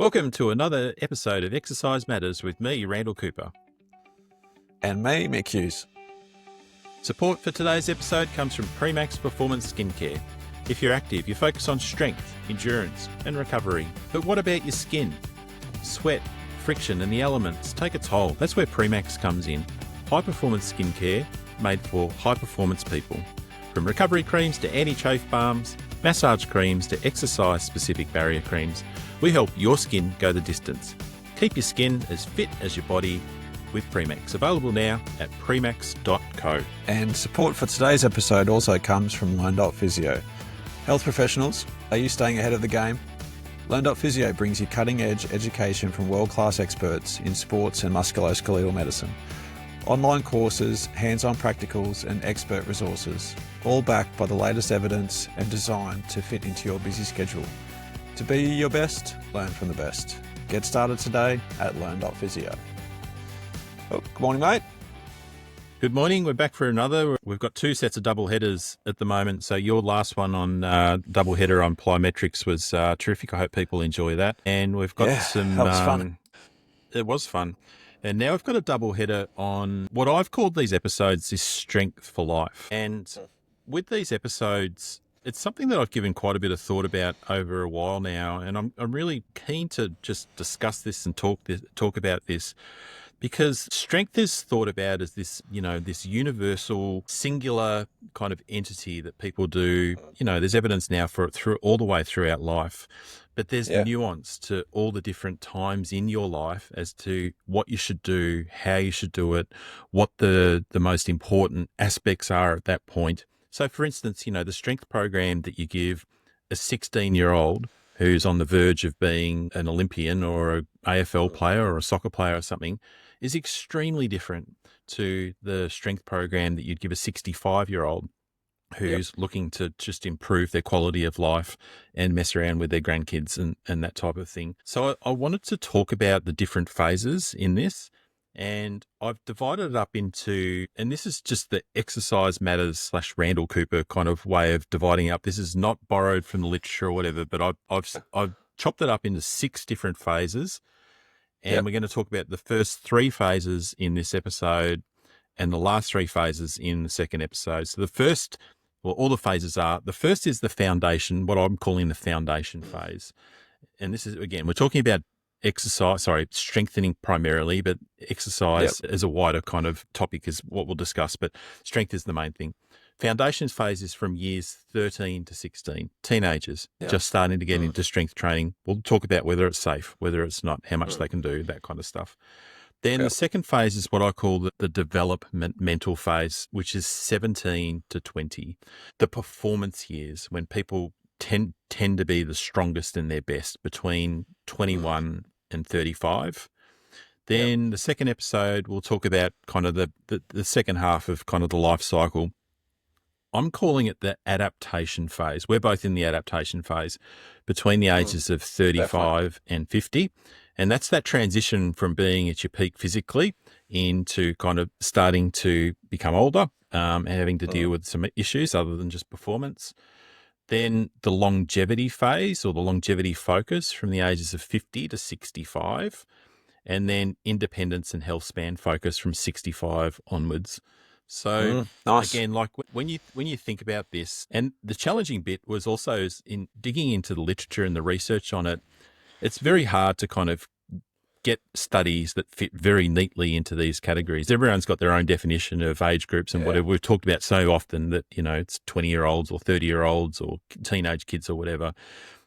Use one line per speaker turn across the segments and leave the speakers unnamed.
Welcome to another episode of Exercise Matters with me, Randall Cooper.
And me, Mick Hughes.
Support for today's episode comes from Premax Performance Skincare. If you're active, you focus on strength, endurance, and recovery. But what about your skin? Sweat, friction, and the elements take a toll. That's where Premax comes in. High-performance skincare made for high-performance people. From recovery creams to anti-chafe balms, massage creams to exercise-specific barrier creams, we help your skin go the distance. Keep your skin as fit as your body with Premax. Available now at premax.co.
And support for today's episode also comes from Physio. Health professionals, are you staying ahead of the game? Physio brings you cutting-edge education from world-class experts in sports and musculoskeletal medicine. Online courses, hands-on practicals, and expert resources, all backed by the latest evidence and designed to fit into your busy schedule. To be your best, learn from the best. Get started today at learn.physio. Oh, good morning, mate.
Good morning. We're back for another. We've got two sets of double headers at the moment. So your last one on double header on plyometrics was terrific. I hope people enjoy that. And we've got some...
that was fun.
It was fun. And now we've got a double header on what I've called these episodes is Strength for Life. And with these episodes, it's something that I've given quite a bit of thought about over a while now. And I'm really keen to just discuss this and talk about this, because strength is thought about as this, this universal, singular kind of entity that people do. There's evidence now for it through all the way throughout life. But there's nuance to all the different times in your life as to what you should do, how you should do it, what the most important aspects are at that point. So, for instance, the strength program that you give a 16-year-old who's on the verge of being an Olympian or an AFL player or a soccer player or something is extremely different to the strength program that you'd give a 65-year-old who's looking to just improve their quality of life and mess around with their grandkids and that type of thing. So I wanted to talk about the different phases in this, and I've divided it up into, and this is just the Exercise Matters / Randall Cooper kind of way of dividing up. This is not borrowed from the literature or whatever, but I've chopped it up into 6 different phases, and we're going to talk about the first 3 phases in this episode and the last 3 phases in the second episode. So the first... Well, all the phases are, the first is the foundation, what I'm calling the foundation phase. And this is, again, we're talking about strengthening primarily, but exercise as a wider kind of topic is what we'll discuss, but strength is the main thing. Foundations phase is from years 13 to 16, teenagers just starting to get into strength training. We'll talk about whether it's safe, whether it's not, how much they can do, that kind of stuff. Then the second phase is what I call the developmental phase, which is 17 to 20. The performance years, when people tend to be the strongest and their best, between 21 and 35. Then the second episode, we'll talk about kind of the second half of kind of the life cycle. I'm calling it the adaptation phase. We're both in the adaptation phase between the ages of 35 and 50. And that's that transition from being at your peak physically into kind of starting to become older and having to deal with some issues other than just performance. Then the longevity phase or the longevity focus from the ages of 50 to 65. And then independence and health span focus from 65 onwards. So again, like when you think about this, and the challenging bit was also in digging into the literature and the research on it, it's very hard to kind of get studies that fit very neatly into these categories. Everyone's got their own definition of age groups and whatever. We've talked about so often that, it's 20-year-olds or 30-year-olds or teenage kids or whatever.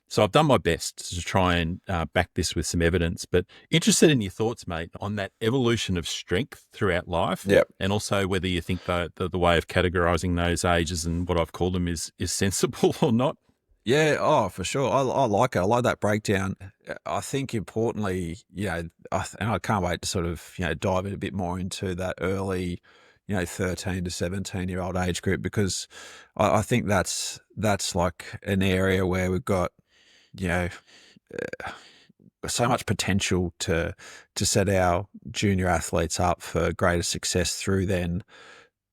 So I've done my best to try and back this with some evidence, but interested in your thoughts, mate, on that evolution of strength throughout life, and also whether you think the way of categorising those ages and what I've called them is sensible or not.
Yeah, for sure. I like it. I like that breakdown. I think importantly, and I can't wait to sort of, dive in a bit more into that early, 13 to 17-year-old age group, because I think that's like an area where we've got, so much potential to set our junior athletes up for greater success through then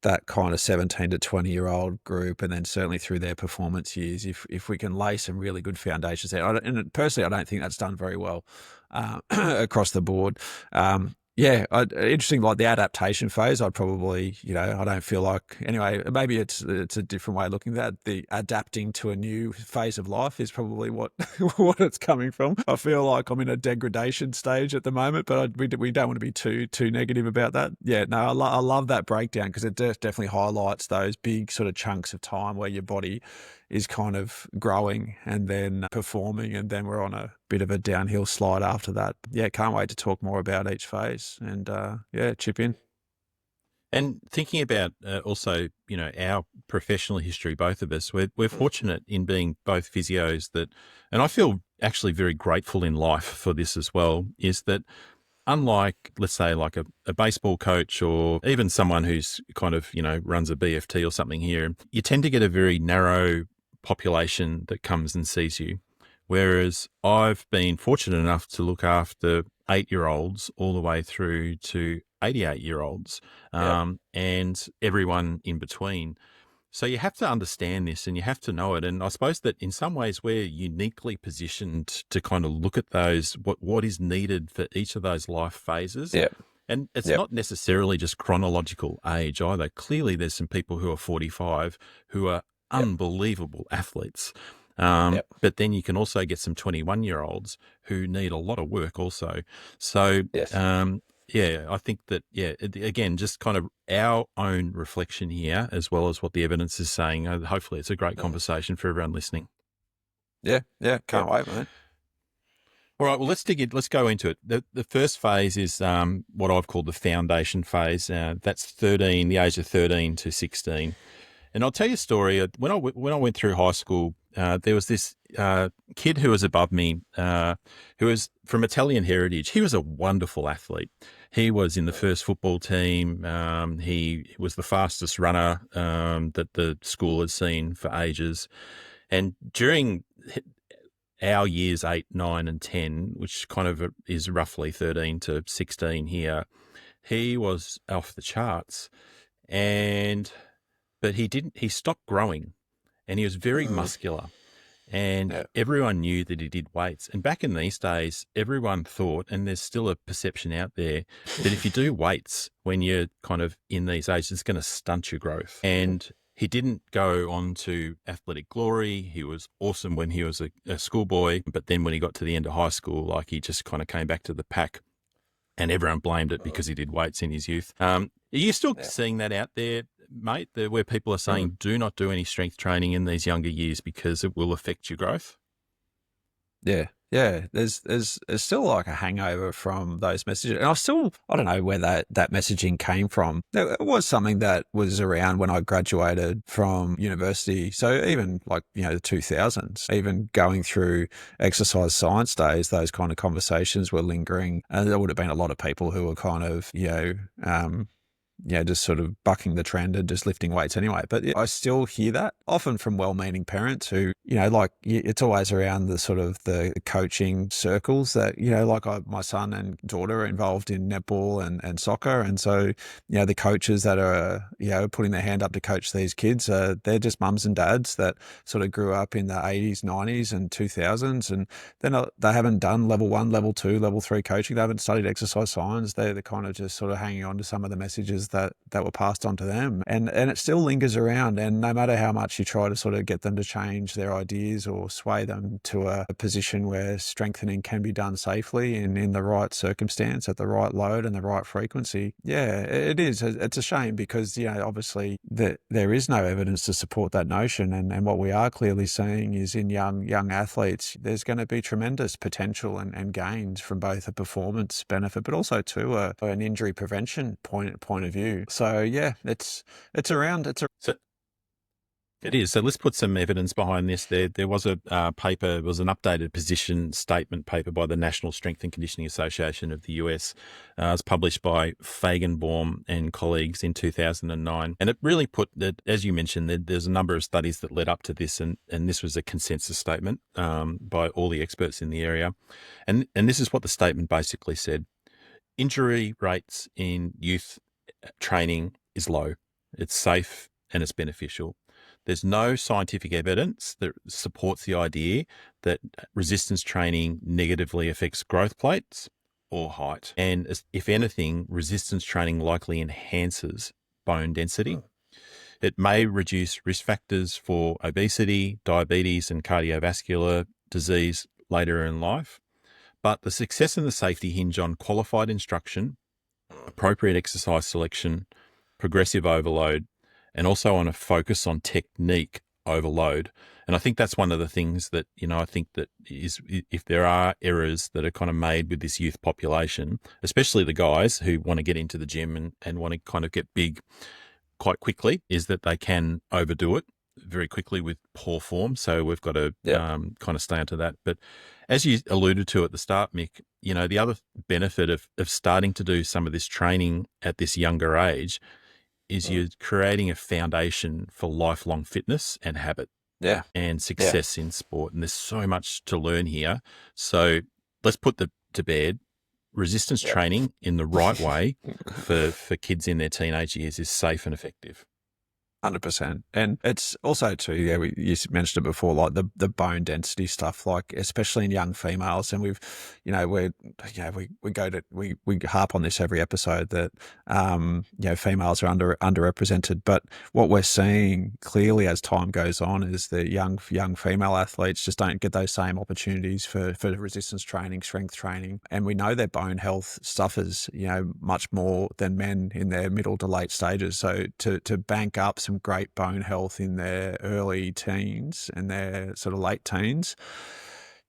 that kind of 17 to 20-year-old group, and then certainly through their performance years, if we can lay some really good foundations there. And personally, I don't think that's done very well across the board. Interesting, like the adaptation phase, I'd probably, I don't feel like, anyway, maybe it's a different way of looking at that. The adapting to a new phase of life is probably what what it's coming from. I feel like I'm in a degradation stage at the moment, but we don't want to be too negative about that. Yeah, no, I love that breakdown because it definitely highlights those big sort of chunks of time where your body is kind of growing and then performing, and then we're on a bit of a downhill slide after that. Yeah, can't wait to talk more about each phase and chip in.
And thinking about also, our professional history, both of us, we're fortunate in being both physios and I feel actually very grateful in life for this as well, is that unlike, let's say, like a baseball coach or even someone who's kind of, runs a BFT or something here, you tend to get a very narrow population that comes and sees you. Whereas I've been fortunate enough to look after 8-year-olds all the way through to 88-year-olds and everyone in between. So you have to understand this and you have to know it. And I suppose that in some ways we're uniquely positioned to kind of look at those, what is needed for each of those life phases.
Yeah.
And it's not necessarily just chronological age either. Clearly there's some people who are 45 who are unbelievable athletes. But then you can also get some 21-year-olds who need a lot of work also. So, I think that, again, just kind of our own reflection here, as well as what the evidence is saying. Hopefully it's a great conversation for everyone listening.
Yeah. Can't wait, man.
All right, well, let's go into it. The first phase is what I've called the foundation phase. That's the age of 13 to 16. And I'll tell you a story. When I went through high school, there was this kid who was above me, who was from Italian heritage. He was a wonderful athlete. He was in the first football team. He was the fastest runner that the school had seen for ages. And during our years 8, 9, and 10, which kind of is roughly 13 to 16 here, he was off the charts. But he stopped growing, and he was very muscular, and everyone knew that he did weights. And back in these days, everyone thought, and there's still a perception out there, that if you do weights when you're kind of in these ages, it's going to stunt your growth. And he didn't go on to athletic glory. He was awesome when he was a schoolboy, but then when he got to the end of high school, like, he just kind of came back to the pack, and everyone blamed it because he did weights in his youth. Are you still seeing that out there, mate, where people are saying do not do any strength training in these younger years because it will affect your growth?
Yeah. There's still like a hangover from those messages, and I don't know where that messaging came from. It was something that was around when I graduated from university. So even like the 2000s, even going through exercise science days, those kind of conversations were lingering, and there would have been a lot of people who were kind of just sort of bucking the trend and just lifting weights anyway. But I still hear that often from well-meaning parents who, it's always around the sort of the coaching circles that, my son and daughter are involved in netball and soccer. And so, the coaches that are, putting their hand up to coach these kids, they're just mums and dads that sort of grew up in the 80s, 90s and 2000s. And they haven't done level 1, level 2, level 3 coaching. They haven't studied exercise science. They're kind of just sort of hanging on to some of the messages that were passed on to them, and it still lingers around. And no matter how much you try to sort of get them to change their ideas or sway them to a position where strengthening can be done safely and in the right circumstance at the right load and the right frequency, it is. It's a shame because obviously there is no evidence to support that notion, and what we are clearly seeing is in young athletes, there's going to be tremendous potential and gains from both a performance benefit, but also to an injury prevention point of view. So it's around.
It is. So let's put some evidence behind this. There was a paper, it was an updated position statement paper by the National Strength and Conditioning Association of the US. It was published by Fagenbaum and colleagues in 2009. And it really put that, as you mentioned, there's a number of studies that led up to this, and this was a consensus statement by all the experts in the area. And this is what the statement basically said. Injury rates in youth training is low. it's safe, and it's beneficial. There's no scientific evidence that supports the idea that resistance training negatively affects growth plates or height. And if anything, resistance training likely enhances bone density. It may reduce risk factors for obesity, diabetes, and cardiovascular disease later in life. But the success and the safety hinge on qualified instruction, appropriate exercise selection, progressive overload, and also on a focus on technique overload. And I think that's one of the things that, I think that is, if there are errors that are kind of made with this youth population, especially the guys who want to get into the gym and want to kind of get big quite quickly, is that they can overdo it very quickly with poor form. So we've got to kind of stay onto that. But as you alluded to at the start, Mick, the other benefit of starting to do some of this training at this younger age is you're creating a foundation for lifelong fitness and habit and success in sport. And there's so much to learn here. So let's put to bed resistance training in the right way for kids in their teenage years is safe and effective.
100%. And it's also too, you mentioned it before, like the bone density stuff, like especially in young females. And we harp on this every episode that, females are underrepresented. But what we're seeing clearly as time goes on is that young female athletes just don't get those same opportunities for resistance training, strength training. And we know their bone health suffers, much more than men in their middle to late stages. So to bank up some great bone health in their early teens and their sort of late teens,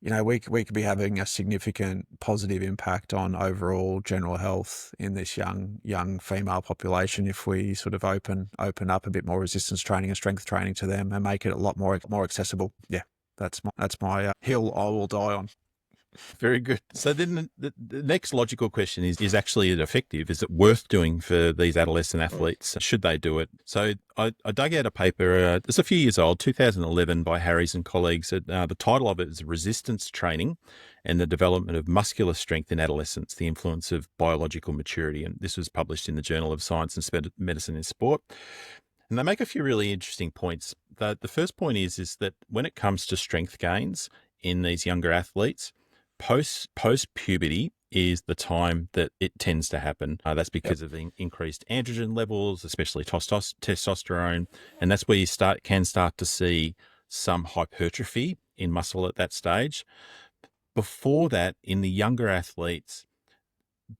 we could be having a significant positive impact on overall general health in this young female population if we sort of open up a bit more resistance training and strength training to them and make it a lot more accessible. Yeah, that's my hill I will die on.
Very good. So then the next logical question is actually it effective? Is it worth doing for these adolescent athletes? Should they do it? So I dug out a paper, it's a few years old, 2011 by Harris and colleagues. The title of it is Resistance Training and the Development of Muscular Strength in Adolescence, the Influence of Biological Maturity. And this was published in the Journal of Science and Medicine in Sport. And they make a few really interesting points. The first point is that when it comes to strength gains in these younger athletes, post-puberty is the time that it tends to happen. That's because of the increased androgen levels, especially testosterone, and that's where you can start to see some hypertrophy in muscle at that stage. Before that, in the younger athletes,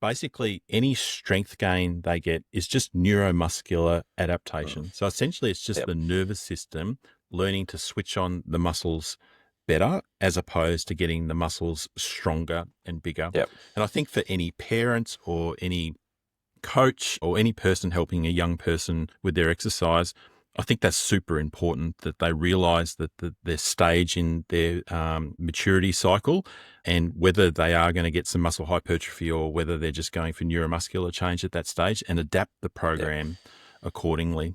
basically any strength gain they get is just neuromuscular adaptation. So essentially it's just the nervous system learning to switch on the muscles better as opposed to getting the muscles stronger and bigger. And I think for any parents or any coach or any person helping a young person with their exercise, I think that's super important that they realize that their stage in their maturity cycle and whether they are going to get some muscle hypertrophy or whether they're just going for neuromuscular change at that stage and adapt the program accordingly.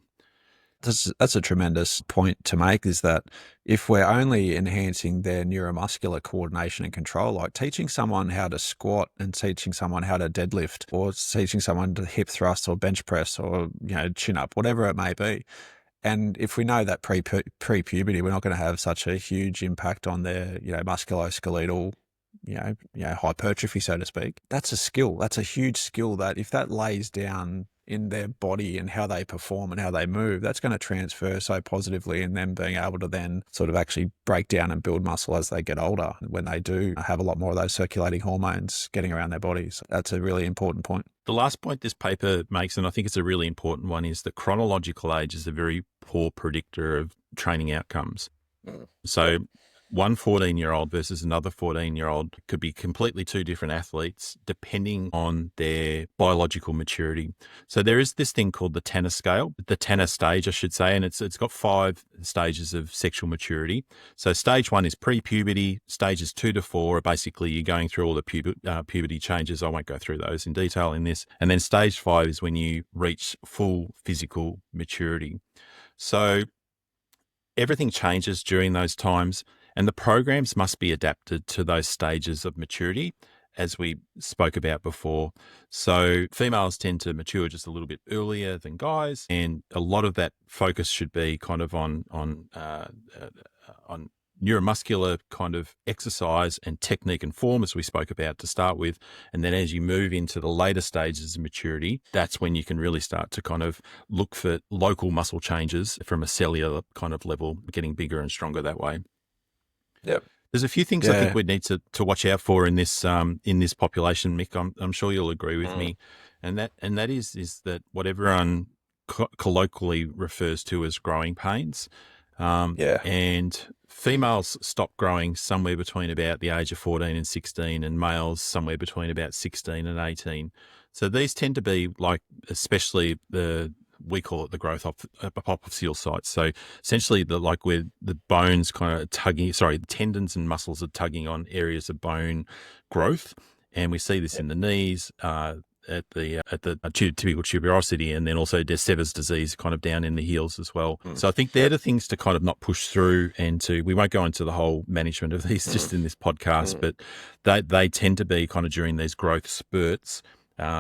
That's a tremendous point to make, is that if we're only enhancing their neuromuscular coordination and control, like teaching someone how to squat and teaching someone how to deadlift or teaching someone to hip thrust or bench press or, chin up, whatever it may be. And if we know that pre-puberty, we're not going to have such a huge impact on their, musculoskeletal, hypertrophy, so to speak. That's a skill. That's a huge skill that if that lays down in their body and how they perform and how they move, that's going to transfer so positively in them being able to then sort of actually break down and build muscle as they get older when they do have a lot more of those circulating hormones getting around their bodies. That's a really important point.
The last point this paper makes, and I think it's a really important one, is that chronological age is a very poor predictor of training outcomes. So one 14-year-old versus another 14-year-old could be completely two different athletes depending on their biological maturity. So there is this thing called the Tanner scale, the Tanner stage, I should say, and it's got 5 stages of sexual maturity. So stage 1 is pre-puberty. Stages 2 to 4 are basically you're going through all the puberty changes. I won't go through those in detail in this. And then stage 5 is when you reach full physical maturity. So everything changes during those times. And the programs must be adapted to those stages of maturity as we spoke about before. So females tend to mature just a little bit earlier than guys, and a lot of that focus should be kind of on neuromuscular kind of exercise and technique and form, as we spoke about to start with. And then as you move into the later stages of maturity, that's when you can really start to kind of look for local muscle changes from a cellular kind of level, getting bigger and stronger that way.
Yep.
There's a few things I think we'd need to watch out for in this population, Mick. I'm sure you'll agree with me, and that is that what everyone colloquially refers to as growing pains. And females stop growing somewhere between about the age of 14 and 16, and males somewhere between about 16 and 18. So these tend to be like, especially we call it the growth apophyseal sites. So essentially where the bones kind of the tendons and muscles are tugging on areas of bone growth. And we see this in the knees, at the typical tuberosity, and then also de Sever's disease kind of down in the heels as well. So I think they're the things to kind of not push through, and we won't go into the whole management of these just in this podcast, but they tend to be kind of during these growth spurts,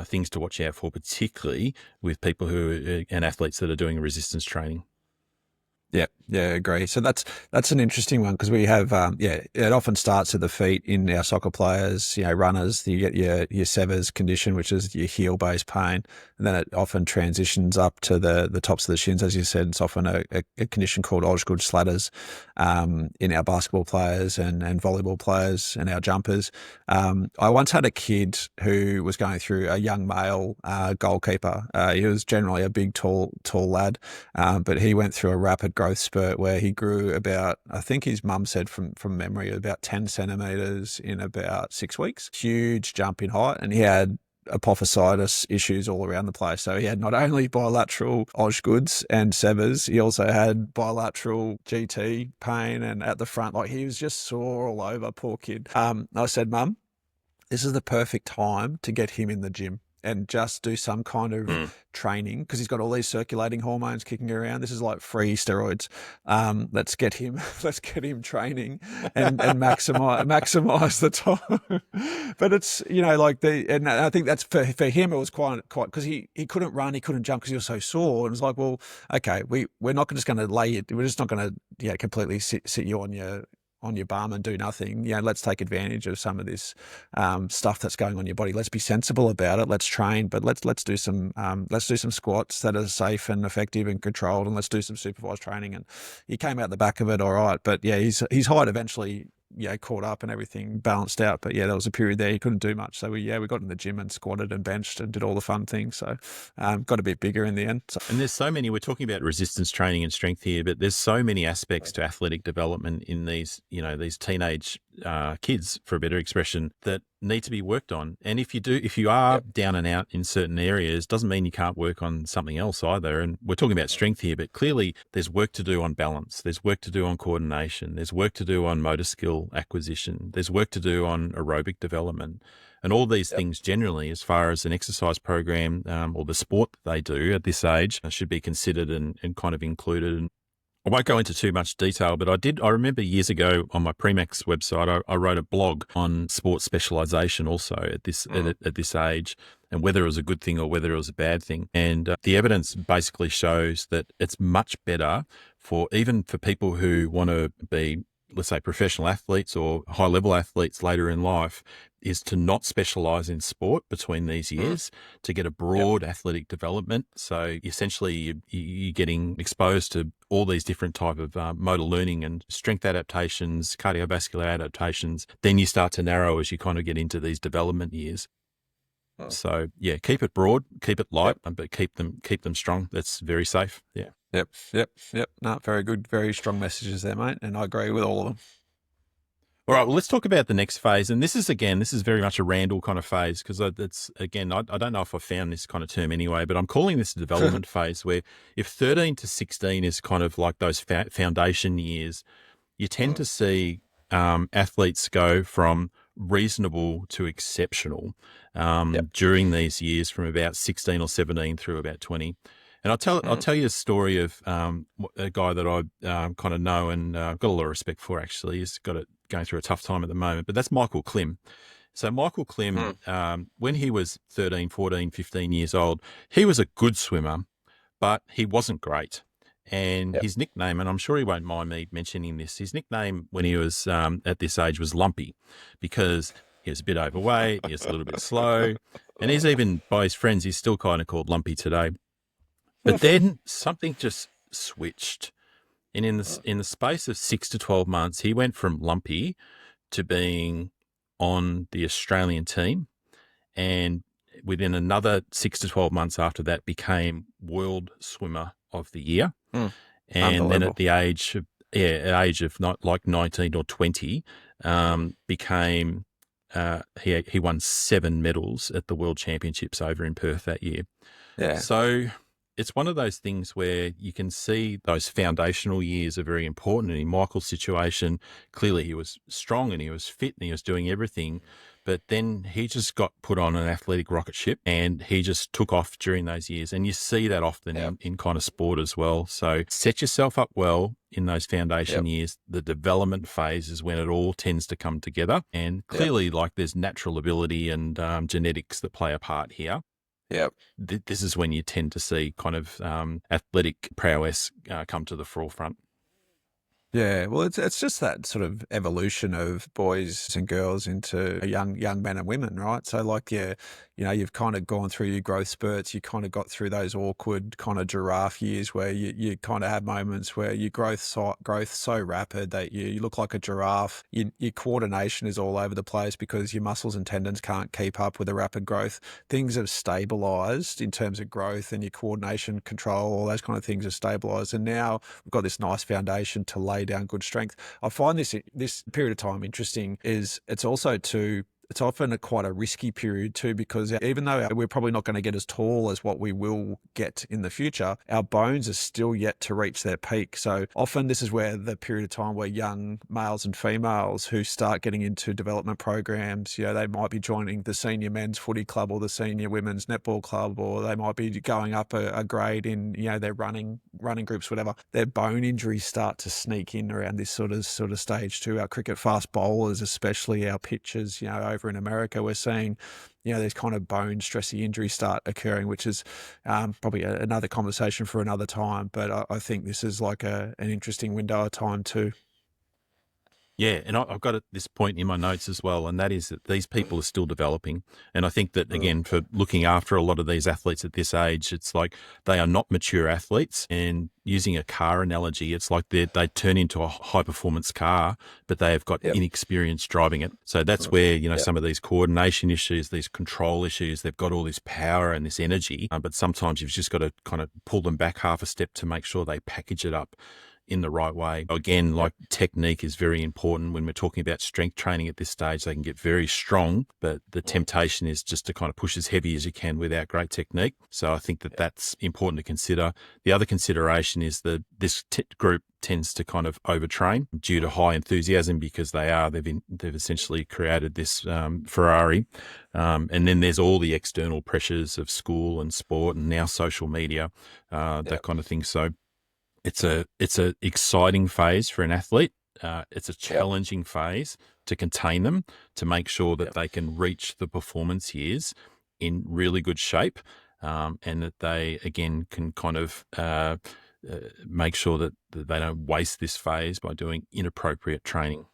things to watch out for, particularly with people and athletes that are doing resistance training.
Yeah, agree. So that's an interesting one, because we have, it often starts at the feet in our soccer players, runners. You get your Sever's condition, which is your heel-based pain, and then it often transitions up to the tops of the shins. As you said, it's often a condition called Osgood Schlatter's in our basketball players and volleyball players and our jumpers. I once had a kid who was going through, a young male goalkeeper. He was generally a big, tall lad, but he went through a rapid growth spurt where he grew about, I think his mum said from memory, about 10 centimetres in about 6 weeks. Huge jump in height, and he had apophysitis issues all around the place. So he had not only bilateral Osgoods and Severs, he also had bilateral GT pain, and at the front, like, he was just sore all over, poor kid. I said, Mum, this is the perfect time to get him in the gym and just do some kind of training, because he's got all these circulating hormones kicking around. This is like free steroids. Let's get him training and maximize the time. But it's, and I think that's for him, it was quite, because he couldn't run, he couldn't jump because he was so sore. And it's like, well, okay, we're not just going to lay it. We're just not going to, completely sit you on your bum and do nothing. Let's take advantage of some of this stuff that's going on in your body. Let's be sensible about it. Let's train, but let's do some squats that are safe and effective and controlled, and let's do some supervised training. And he came out the back of it all right. But his height eventually caught up and everything balanced out. But there was a period there he couldn't do much. So we got in the gym and squatted and benched and did all the fun things. So got a bit bigger in the end. So.
And there's so many, we're talking about resistance training and strength here, but there's so many aspects to athletic development in these teenage kids, for a better expression, that need to be worked on. And if you are down and out in certain areas, doesn't mean you can't work on something else either. And we're talking about strength here, but clearly there's work to do on balance. There's work to do on coordination. There's work to do on motor skill acquisition. There's work to do on aerobic development. And all these things generally, as far as an exercise program or the sport that they do at this age, should be considered and kind of included. And I won't go into too much detail, but I remember years ago on my Premax website, I wrote a blog on sports specialisation also at this age, and whether it was a good thing or whether it was a bad thing. And the evidence basically shows that it's much better even for people who want to be, let's say, professional athletes or high-level athletes later in life, is to not specialise in sport between these years, to get a broad athletic development. So essentially you're getting exposed to all these different type of motor learning and strength adaptations, cardiovascular adaptations. Then you start to narrow as you kind of get into these development years. So keep it broad, keep it light, but keep them strong. That's very safe. Yeah.
Yep. No, very good, very strong messages there, mate. And I agree with all of them.
All right, well, let's talk about the next phase. And this is very much a Randall kind of phase, because it's, again, I don't know if I found this kind of term anyway, but I'm calling this a development phase, where if 13 to 16 is kind of like those foundation years, you tend to see athletes go from reasonable to exceptional during these years, from about 16 or 17 through about 20. And I'll tell you a story of a guy that I kind of know and got a lot of respect for. Actually, he's going through a tough time at the moment. But that's Michael Klim, So Michael Klim,
Mm.
when he was 13, 14, 15 years old, he was a good swimmer, but he wasn't great. And
Yep.
his nickname, and I'm sure he won't mind me mentioning this, his nickname when he was at this age was Lumpy, because he was a bit overweight, he was a little bit slow, and he's even, by his friends, he's still kind of called Lumpy today. But then something just switched. And in the space of 6 to 12 months, he went from Lumpy to being on the Australian team, and within another 6 to 12 months after that became World Swimmer of the Year.
Mm.
And then at the age of not like 19 or 20, became he won 7 medals at the World Championships over in Perth that year.
Yeah.
So it's one of those things where you can see those foundational years are very important. And in Michael's situation, clearly he was strong and he was fit and he was doing everything. But then he just got put on an athletic rocket ship and he just took off during those years. And you see that often in kind of sport as well. So set yourself up well in those foundation years. The development phase is when it all tends to come together. And clearly, like there's natural ability and genetics that play a part here.
Yep.
This is when you tend to see kind of athletic prowess come to the forefront.
Yeah, well, it's just that sort of evolution of boys and girls into young men and women, right? So, like, you've kind of gone through your growth spurts. You kind of got through those awkward kind of giraffe years where you kind of have moments where your growth so rapid that you look like a giraffe. Your coordination is all over the place because your muscles and tendons can't keep up with the rapid growth. Things have stabilized in terms of growth, and your coordination, control, all those kind of things are stabilized. And now we've got this nice foundation to lay down good strength. I find this period of time interesting is it's also it's often quite a risky period too, because even though we're probably not going to get as tall as what we will get in the future, our bones are still yet to reach their peak. So often this is where the period of time where young males and females who start getting into development programs, they might be joining the senior men's footy club or the senior women's netball club, or they might be going up a grade in, their running groups, whatever. Their bone injuries start to sneak in around this sort of stage too. Our cricket fast bowlers, especially our pitchers, over in America, we're seeing, these kind of bone stressy injuries start occurring, which is probably another conversation for another time. But I think this is like an interesting window of time too.
Yeah, and I've got this point in my notes as well, and that is that these people are still developing. And I think that, again, for looking after a lot of these athletes at this age, it's like they are not mature athletes. And using a car analogy, it's like they turn into a high-performance car, but they have got inexperience driving it. So that's where, some of these coordination issues, these control issues, they've got all this power and this energy, but sometimes you've just got to kind of pull them back half a step to make sure they package it up in the right way. Again, like technique is very important when we're talking about strength training at this stage. They can get very strong, but the temptation is just to kind of push as heavy as you can without great technique. So I think that that's important to consider. The other consideration is that this group tends to kind of overtrain due to high enthusiasm because they've essentially created this Ferrari. And then there's all the external pressures of school and sport and now social media, that kind of thing. So it's a exciting phase for an athlete. It's a challenging phase to contain them, to make sure that they can reach the performance years in really good shape, and that they, again, can kind of make sure that they don't waste this phase by doing inappropriate training.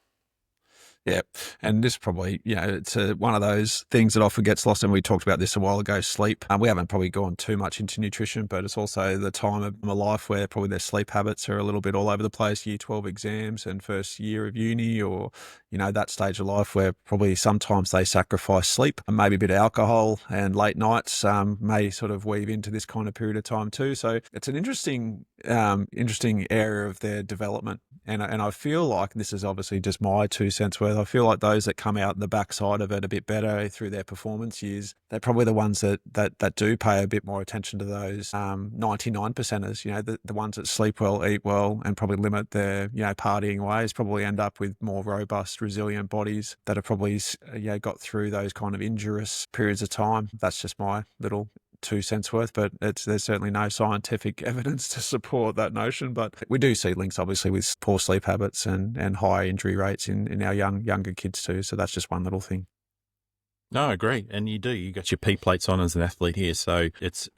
Yeah, and this probably, it's one of those things that often gets lost, and we talked about this a while ago, sleep. We haven't probably gone too much into nutrition, but it's also the time of my life where probably their sleep habits are a little bit all over the place, year 12 exams and first year of uni, or, that stage of life where probably sometimes they sacrifice sleep and maybe a bit of alcohol, and late nights may sort of weave into this kind of period of time too. So it's an interesting area of their development. And I feel like this is obviously just my 2 cents worth. I feel like those that come out the backside of it a bit better through their performance years, they're probably the ones that do pay a bit more attention to those 99 percenters. The ones that sleep well, eat well, and probably limit their partying ways probably end up with more robust, resilient bodies that have probably got through those kind of injurious periods of time. That's just my little 2 cents worth, but there's certainly no scientific evidence to support that notion. But we do see links, obviously, with poor sleep habits and high injury rates in our younger kids too. So that's just one little thing.
No, I agree, and you do. You got your P plates on as an athlete here, so it's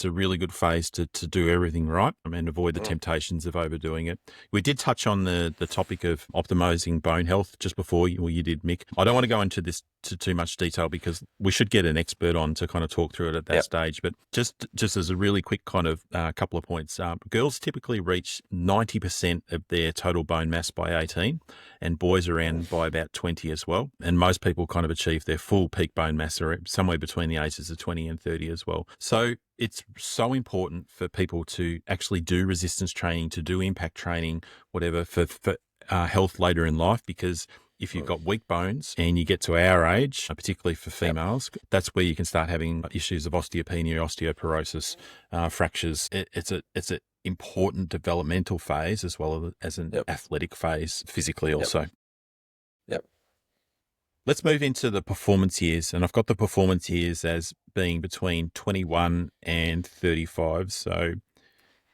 a really good phase to do everything right and avoid the temptations of overdoing it. We did touch on the topic of optimizing bone health just before you did, Mick. I don't want to go into this to too much detail because we should get an expert on to kind of talk through it at that stage. But just as a really quick kind of couple of points, girls typically reach 90% of their total bone mass by 18, and boys around by about 20 as well. And most people kind of achieve their full peak bone mass somewhere between the ages of 20 and 30 as well. So it's so important for people to actually do resistance training, to do impact training, whatever, for health later in life, because if you've got weak bones and you get to our age, particularly for females, that's where you can start having issues of osteopenia, osteoporosis, fractures. It's a important developmental phase as well as an athletic phase physically also.
Yep.
Let's move into the performance years. And I've got the performance years as being between 21 and 35. So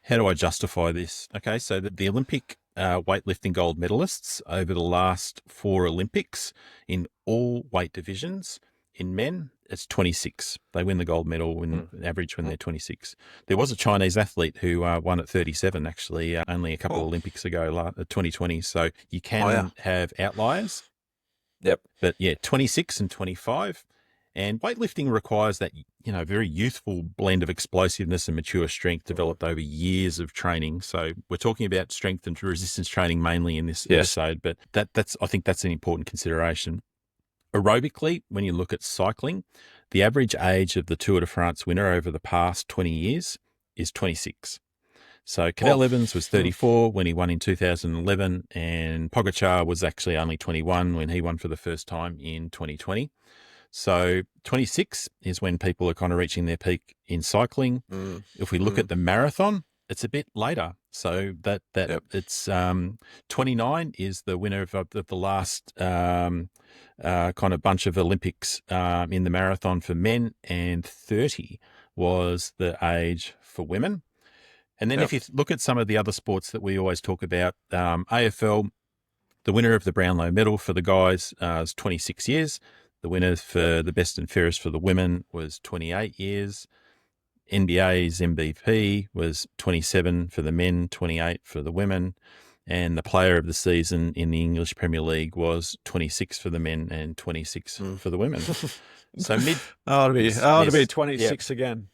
how do I justify this? Okay, so the Olympic weightlifting gold medalists over the last 4 Olympics in all weight divisions, in men, it's 26. They win the gold medal in average when they're 26. There was a Chinese athlete who won at 37, actually, only a couple of Olympics ago, 2020. So you can have outliers.
Yep.
But yeah, 26 and 25. And weightlifting requires that, very youthful blend of explosiveness and mature strength developed over years of training. So we're talking about strength and resistance training mainly in this episode, but I think that's an important consideration. Aerobically, when you look at cycling, the average age of the Tour de France winner over the past 20 years is 26. So Cadel Evans was 34 when he won in 2011, and Pogacar was actually only 21 when he won for the first time in 2020. So 26 is when people are kind of reaching their peak in cycling. If we look at the marathon, it's a bit later. So it's 29 is the winner of the last kind of bunch of Olympics in the marathon for men, and 30 was the age for women. And then if you look at some of the other sports that we always talk about, AFL, the winner of the Brownlow medal for the guys is 26 years. The winner for the best and fairest for the women was 28 years. NBA's MVP was 27 for the men, 28 for the women. And the player of the season in the English Premier League was 26 for the men and 26 for the women. So
it'll be 26 again.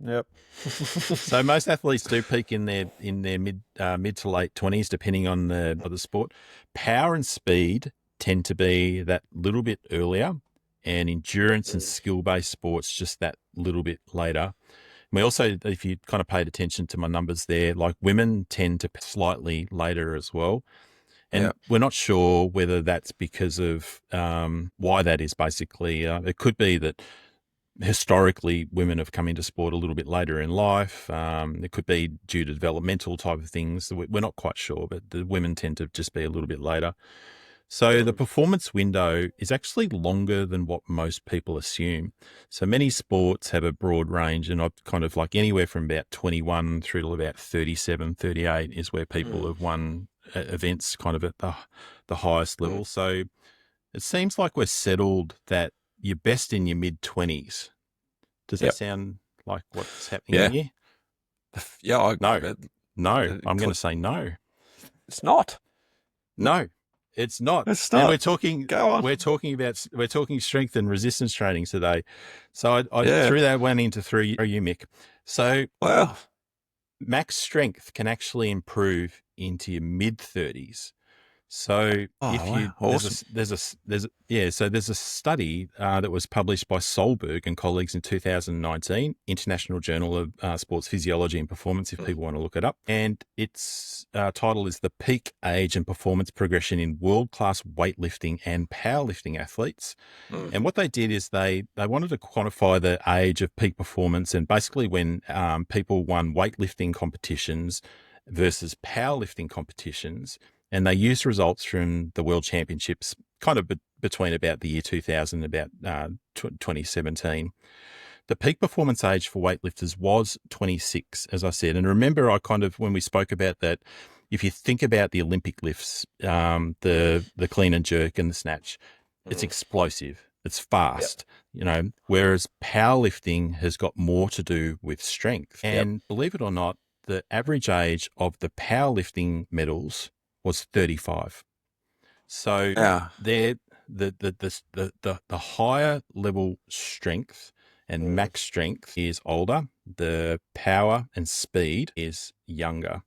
Yep.
So most athletes do peak in their mid to late 20s, depending on the sport. Power and speed tend to be that little bit earlier, and endurance and skill-based sports just that little bit later. We also, if you kind of paid attention to my numbers there, like women tend to slightly later as well. And we're not sure whether that's because of why that is, basically. It could be that historically women have come into sport a little bit later in life. It could be due to developmental type of things. We're not quite sure, but the women tend to just be a little bit later. So the performance window is actually longer than what most people assume. So many sports have a broad range, and I've kind of like anywhere from about 21 through to about 37, 38 is where people have won events kind of at the highest level. So it seems like we're settled that you're best in your mid-20s. Does that sound like what's happening here?
Yeah.
No, I'm going to say no.
It's not.
No, it's not.
It's not.
And we're talking.
Go on.
We're talking strength and resistance training today. So I threw that one into through you, Mick. So max strength can actually improve into your mid-30s. So there's a study that was published by Solberg and colleagues in 2019, International Journal of Sports Physiology and Performance, if people want to look it up. And its title is The Peak Age and Performance Progression in World-Class Weightlifting and Powerlifting Athletes. And what they did is they wanted to quantify the age of peak performance, and basically when people won weightlifting competitions versus powerlifting competitions. And they used results from the World Championships kind of between about the year 2000 and about 2017. The peak performance age for weightlifters was 26, as I said. And remember, when we spoke about that, if you think about the Olympic lifts, the clean and jerk and the snatch, it's explosive. It's fast, whereas powerlifting has got more to do with strength. And believe it or not, the average age of the powerlifting medals was 35. So they're the higher level strength and max strength is older. The power and speed is younger.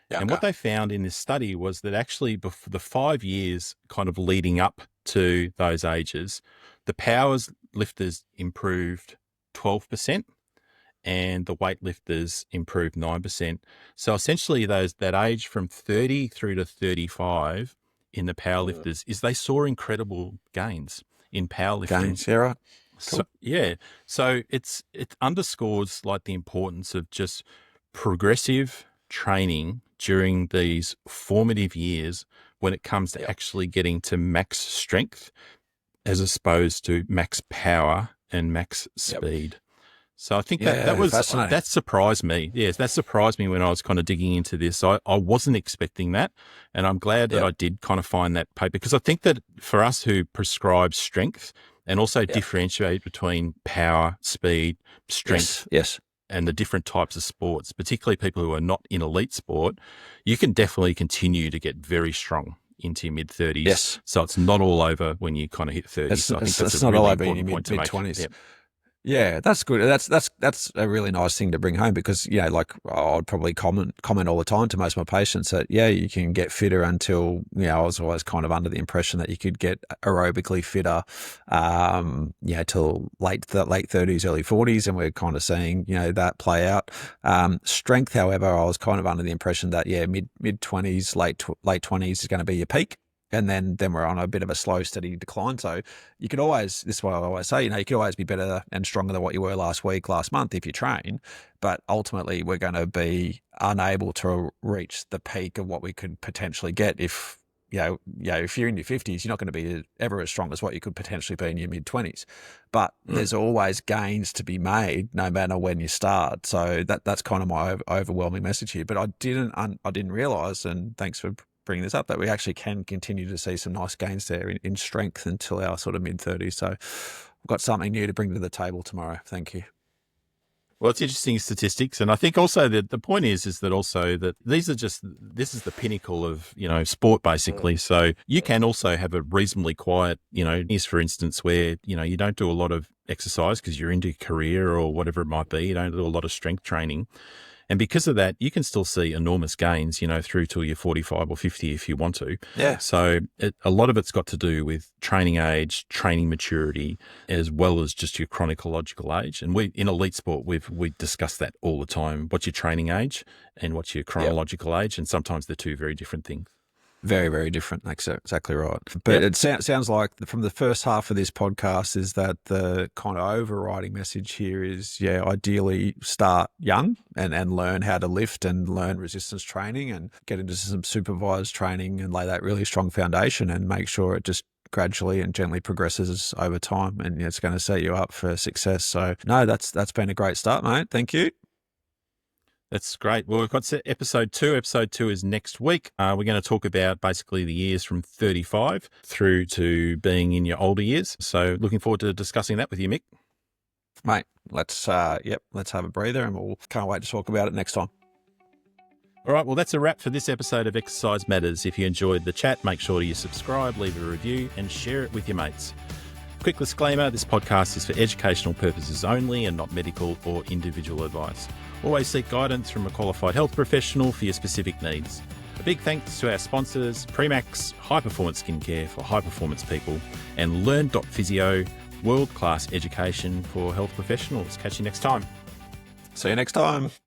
And what they found in this study was that actually before the 5 years kind of leading up to those ages, the powers lifters improved 12% and the weightlifters improved 9%. So essentially that age from 30 through to 35 in the powerlifters is they saw incredible gains in powerlifting.
Right.
Cool. So it underscores like the importance of just progressive training during these formative years when it comes to actually getting to max strength as opposed to max power and max speed. So I think that surprised me. Yes, that surprised me when I was kind of digging into this. I wasn't expecting that, and I'm glad that I did kind of find that paper, because I think that for us who prescribe strength and also differentiate between power, speed, strength, and the different types of sports, particularly people who are not in elite sport, you can definitely continue to get very strong into your mid-30s.
Yes.
So it's not all over when you kind of hit 30. So I think that's
not
really
all over in your
mid-20s.
Yep. Yeah, that's good. That's a really nice thing to bring home, because like I'd probably comment all the time to most of my patients that you can get fitter until I was always kind of under the impression that you could get aerobically fitter, till late 30s, early 40s, and we're kind of seeing that play out. Strength, however, I was kind of under the impression that mid 20s, late 20s is going to be your peak. And then we're on a bit of a slow, steady decline. So you could always, this is what I always say, you could always be better and stronger than what you were last week, last month if you train. But ultimately, we're going to be unable to reach the peak of what we could potentially get if, if you're in your 50s, you're not going to be ever as strong as what you could potentially be in your mid 20s. But there's always gains to be made no matter when you start. So that's kind of my overwhelming message here. But I didn't realize, and thanks for bring this up, that we actually can continue to see some nice gains there in strength until our sort of mid-30s. So we've got something new to bring to the table tomorrow. Thank you.
Well, it's interesting statistics. And I think also that the point is that also that this is the pinnacle of, sport basically. So you can also have a reasonably quiet, for instance, where, you don't do a lot of exercise because you're into your career or whatever it might be. You don't do a lot of strength training. And because of that, you can still see enormous gains, through till you're 45 or 50 if you want to.
Yeah.
So a lot of it's got to do with training age, training maturity, as well as just your chronological age. And in elite sport, we discuss that all the time. What's your training age and what's your chronological age? And sometimes they're two very different things.
Very, very different. That's exactly right. But it sounds like from the first half of this podcast is that the kind of overriding message here is, ideally start young and learn how to lift and learn resistance training and get into some supervised training and lay that really strong foundation and make sure it just gradually and gently progresses over time, and it's going to set you up for success. So no, that's been a great start, mate. Thank you.
That's great. Well, we've got episode 2. Episode 2 is next week. We're going to talk about basically the years from 35 through to being in your older years. So looking forward to discussing that with you, Mick.
Mate, let's have a breather, and we'll can't wait to talk about it next time.
All right, well, that's a wrap for this episode of Exercise Matters. If you enjoyed the chat, make sure you subscribe, leave a review, and share it with your mates. Quick disclaimer, this podcast is for educational purposes only and not medical or individual advice. Always seek guidance from a qualified health professional for your specific needs. A big thanks to our sponsors, Premax, High Performance Skincare for high performance people, and Learn.physio, world-class education for health professionals. Catch you next time.
See you next time.